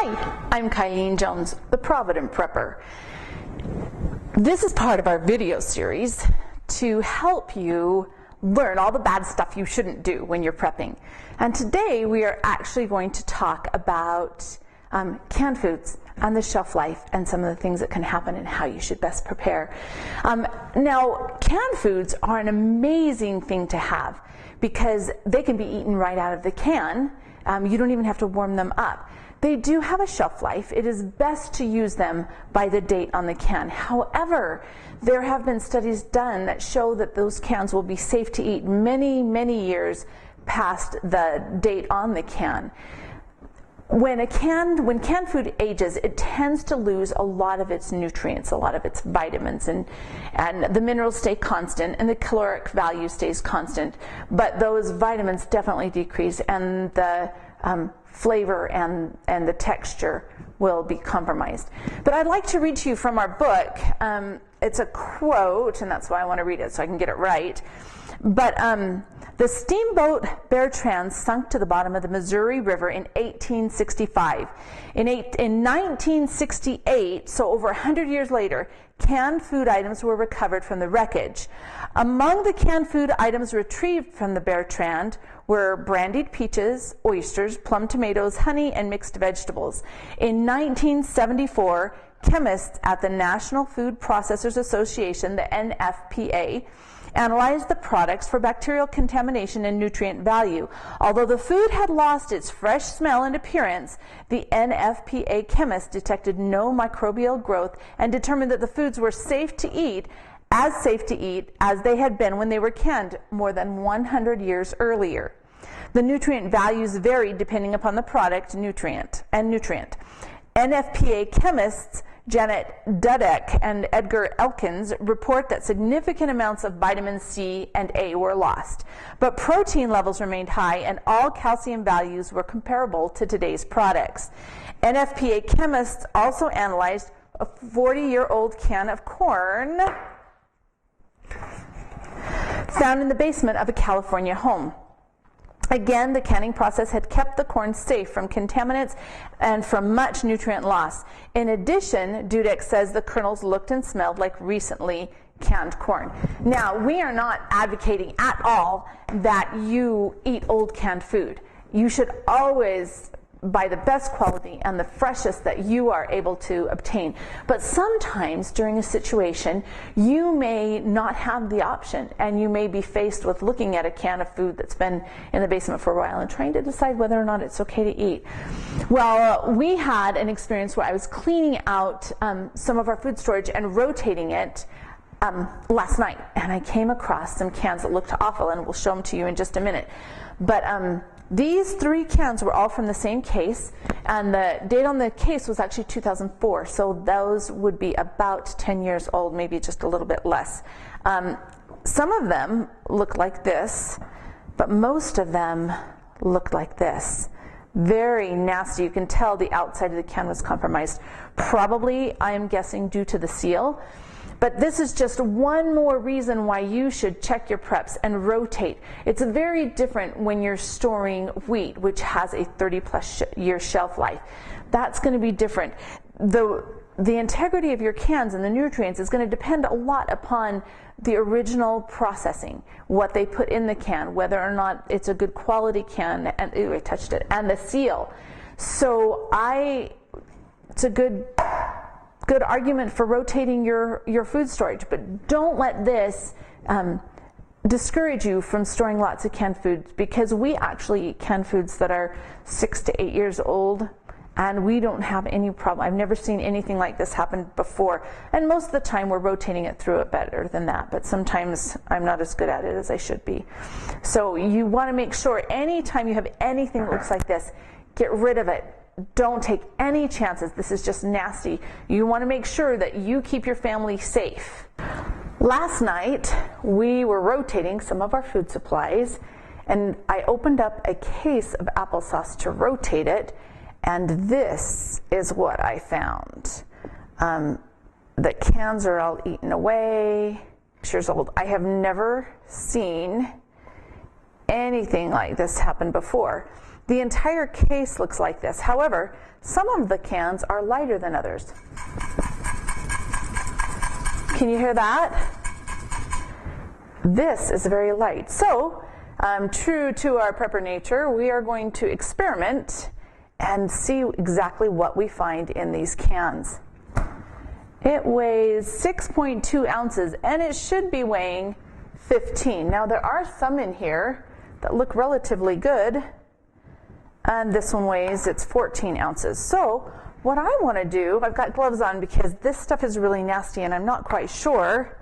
Hi, I'm Kylene Jones, the Provident Prepper. This is part of our video series to help you learn all the bad stuff you shouldn't do when you're prepping. And today we are actually going to talk about canned foods and the shelf life and some of the things that can happen and how you should best prepare. Now, canned foods are an amazing thing to have because they can be eaten right out of the can. You don't even have to warm them up. They do have a shelf life. It is best to use them by the date on the can. However, there have been studies done that show that those cans will be safe to eat many, many years past the date on the can. When canned food ages, it tends to lose a lot of its nutrients, a lot of its vitamins, and the minerals stay constant and the caloric value stays constant, but those vitamins definitely decrease, and the flavor and the texture will be compromised. But I'd like to read to you from our book. It's a quote, and that's why I want to read it so I can get it right. But the steamboat Bertrand sunk to the bottom of the Missouri River in 1865. In 1968, so over 100 years later, canned food items were recovered from the wreckage. Among the canned food items retrieved from the Bertrand were brandied peaches, oysters, plum tomatoes, honey, and mixed vegetables. In 1974, chemists at the National Food Processors Association, the NFPA, analyzed the products for bacterial contamination and nutrient value. Although the food had lost its fresh smell and appearance, the NFPA chemists detected no microbial growth and determined that the foods were safe to eat as they had been when they were canned more than 100 years earlier. The nutrient values varied depending upon the product, nutrient. NFPA chemists Janet Dudek and Edgar Elkins report that significant amounts of vitamin C and A were lost, but protein levels remained high and all calcium values were comparable to today's products. NFPA chemists also analyzed a 40-year-old can of corn found in the basement of a California home. Again, the canning process had kept the corn safe from contaminants and from much nutrient loss. In addition, Dudek says the kernels looked and smelled like recently canned corn. Now, we are not advocating at all that you eat old canned food. You should always buy the best quality and the freshest that you are able to obtain. But sometimes during a situation, you may not have the option, and you may be faced with looking at a can of food that's been in the basement for a while and trying to decide whether or not it's okay to eat. Well, we had an experience where I was cleaning out some of our food storage and rotating it last night, and I came across some cans that looked awful, and we'll show them to you in just a minute. But these 3 cans were all from the same case, and the date on the case was actually 2004, so those would be about 10 years old, maybe just a little bit less. Some of them look like this, but most of them looked like this. Very nasty. You can tell the outside of the can was compromised. Probably, I am guessing, due to the seal. But this is just one more reason why you should check your preps and rotate. It's very different when you're storing wheat, which has a 30-plus year shelf life. That's going to be different. The integrity of your cans and the nutrients is going to depend a lot upon the original processing, what they put in the can, whether or not it's a good quality can, and I touched it, and the seal. So it's a good argument for rotating your food storage, but don't let this discourage you from storing lots of canned foods, because we actually eat canned foods that are 6 to 8 years old, and we don't have any problem. I've never seen anything like this happen before, and most of the time we're rotating it through it better than that, but sometimes I'm not as good at it as I should be. So you want to make sure anytime you have anything that looks like this, get rid of it. Don't take any chances. This is just nasty. You want to make sure that you keep your family safe. Last night, we were rotating some of our food supplies, and I opened up a case of applesauce to rotate it, and this is what I found. The cans are all eaten away. 6 years old. I have never seen anything like this happen before. The entire case looks like this. However, some of the cans are lighter than others. Can you hear that? This is very light. So, true to our prepper nature, we are going to experiment and see exactly what we find in these cans. It weighs 6.2 ounces, and it should be weighing 15. Now, there are some in here that look relatively good, and this one weighs, it's 14 ounces. So, what I want to do, I've got gloves on because this stuff is really nasty, and I'm not quite sure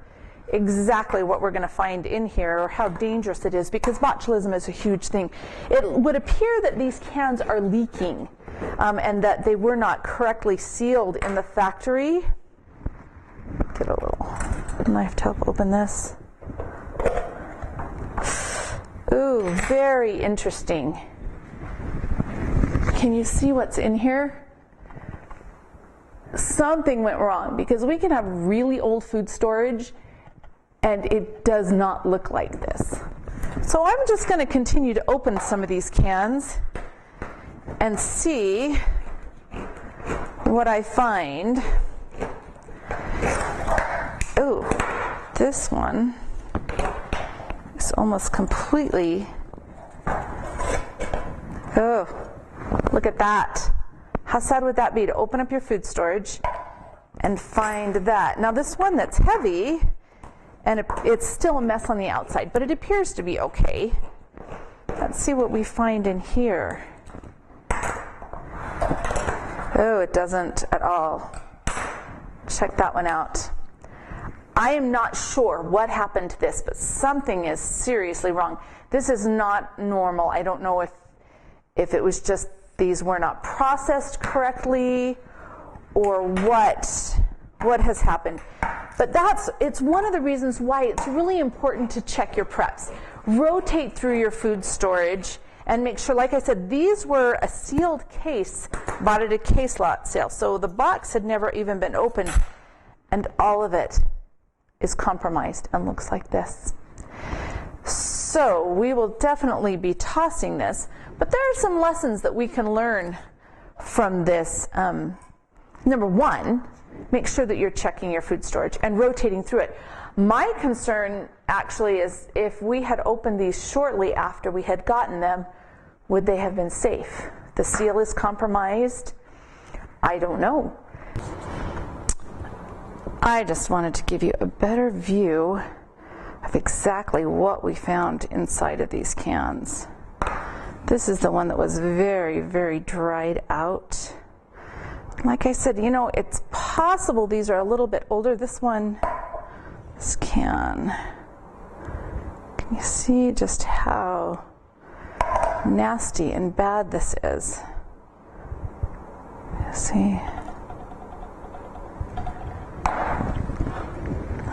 exactly what we're going to find in here or how dangerous it is, because botulism is a huge thing. It would appear that these cans are leaking and that they were not correctly sealed in the factory. Get a little knife to help open this. Ooh, very interesting. Can you see what's in here? Something went wrong, because we can have really old food storage and it does not look like this. So I'm just going to continue to open some of these cans and see what I find. Oh, this one is almost completely, oh, look at that. How sad would that be to open up your food storage and find that? Now this one that's heavy, and it's still a mess on the outside, but it appears to be okay. Let's see what we find in here. Oh, it doesn't at all. Check that one out. I am not sure what happened to this, but something is seriously wrong. This is not normal. I don't know if it was just these were not processed correctly or what has happened. But it's one of the reasons why it's really important to check your preps. Rotate through your food storage and make sure, like I said, these were a sealed case, bought at a case lot sale. So the box had never even been opened, and all of it is compromised and looks like this. So we will definitely be tossing this, but there are some lessons that we can learn from this. Number one, make sure that you're checking your food storage and rotating through it. My concern actually is if we had opened these shortly after we had gotten them, would they have been safe? The seal is compromised. I don't know. I just wanted to give you a better view of exactly what we found inside of these cans. This is the one that was very, very dried out. Like I said, it's possible these are a little bit older. This can you see just how nasty and bad this is? See?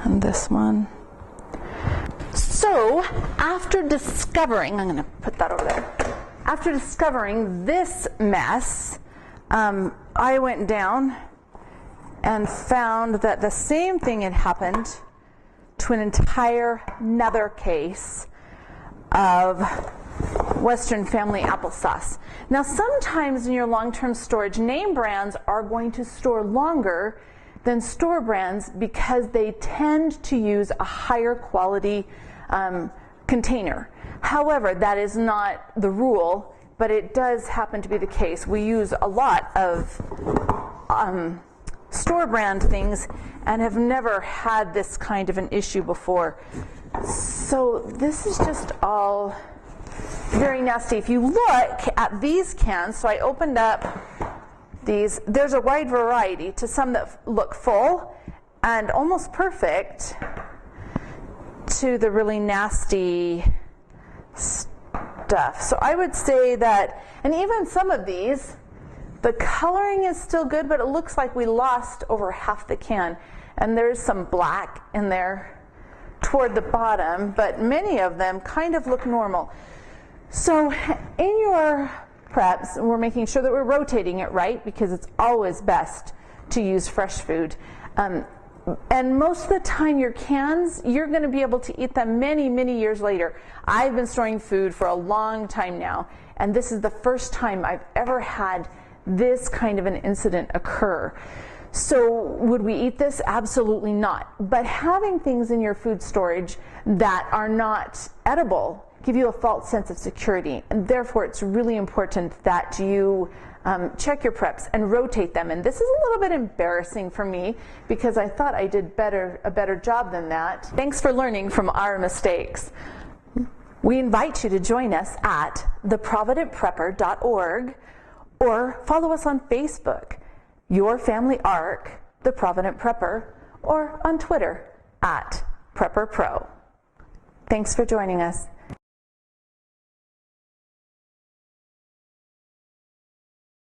And this one. So, after discovering, I'm going to put that over there. After discovering this mess, I went down and found that the same thing had happened to an entire another case of Western Family applesauce. Now, sometimes in your long-term storage, name brands are going to store longer than store brands because they tend to use a higher quality container. However, that is not the rule, but it does happen to be the case. We use a lot of store brand things and have never had this kind of an issue before. So this is just all very nasty. If you look at these cans, so I opened up these, there's a wide variety to some that look full and almost perfect to the really nasty stuff. So I would say that, and even some of these, the coloring is still good, but it looks like we lost over half the can. And there's some black in there toward the bottom, but many of them kind of look normal. So in your preps, we're making sure that we're rotating it right, because it's always best to use fresh food. And most of the time, your cans, you're going to be able to eat them many, many years later. I've been storing food for a long time now, and this is the first time I've ever had this kind of an incident occur. So would we eat this? Absolutely not. But having things in your food storage that are not edible give you a false sense of security, and therefore it's really important that you check your preps and rotate them. And this is a little bit embarrassing for me because I thought I did a better job than that. Thanks for learning from our mistakes. We invite you to join us at theprovidentprepper.org or follow us on Facebook, Your Family Arc, The Provident Prepper, or on Twitter at PrepperPro. Thanks for joining us.